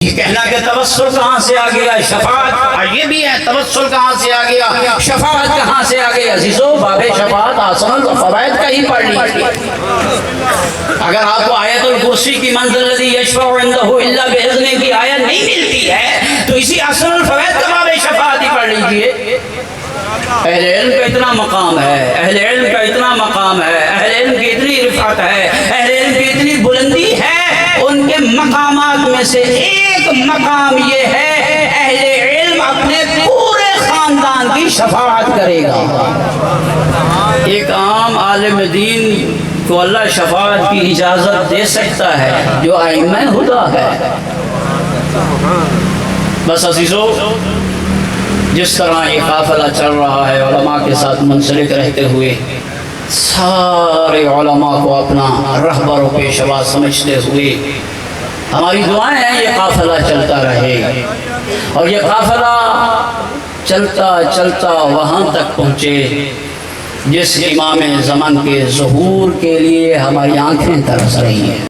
یہ کہنا کہ توسل کہاں سے آ گیا، شفاعت یہ بھی ہے، توسل کہاں سے آ گیا، شفاعت کہاں سے آ گئی؟ عزیزو باب شفاعت آسان الفوائد کا ہی پڑھ لیجیے۔ اگر آپ کو آیت الکرسی کی من ذا الذی یشفع عندہ الا باذنہ کی آیت نہیں ملتی ہے تو اسی آسان الفوائد کا باب شفاعت ہی پڑھ لیجیے۔ اہل علم کا اتنا مقام ہے، اہل علم کا اتنا مقام ہے، اہل علم کی اتنی رفعت ہے، اہل علم کی اتنی بلندی ہے۔ ان کے مقامات میں سے ایک مقام یہ ہے، اہل علم اپنے پورے خاندان کی شفاعت کرے گا۔ ایک عام عالم دین کو اللہ شفاعت کی اجازت دے سکتا ہے جو ائمہ ہدی ہے۔ بس عزیزو، جس طرح یہ قافلہ چل رہا ہے علماء کے ساتھ منسلک رہتے ہوئے، سارے علماء کو اپنا رہبر و پیشوا سمجھتے ہوئے ہماری دعائیں ہیں یہ قافلہ چلتا رہے، اور یہ قافلہ چلتا چلتا وہاں تک پہنچے جس امام زمان کے ظہور کے لیے ہماری آنکھیں ترس رہی ہیں۔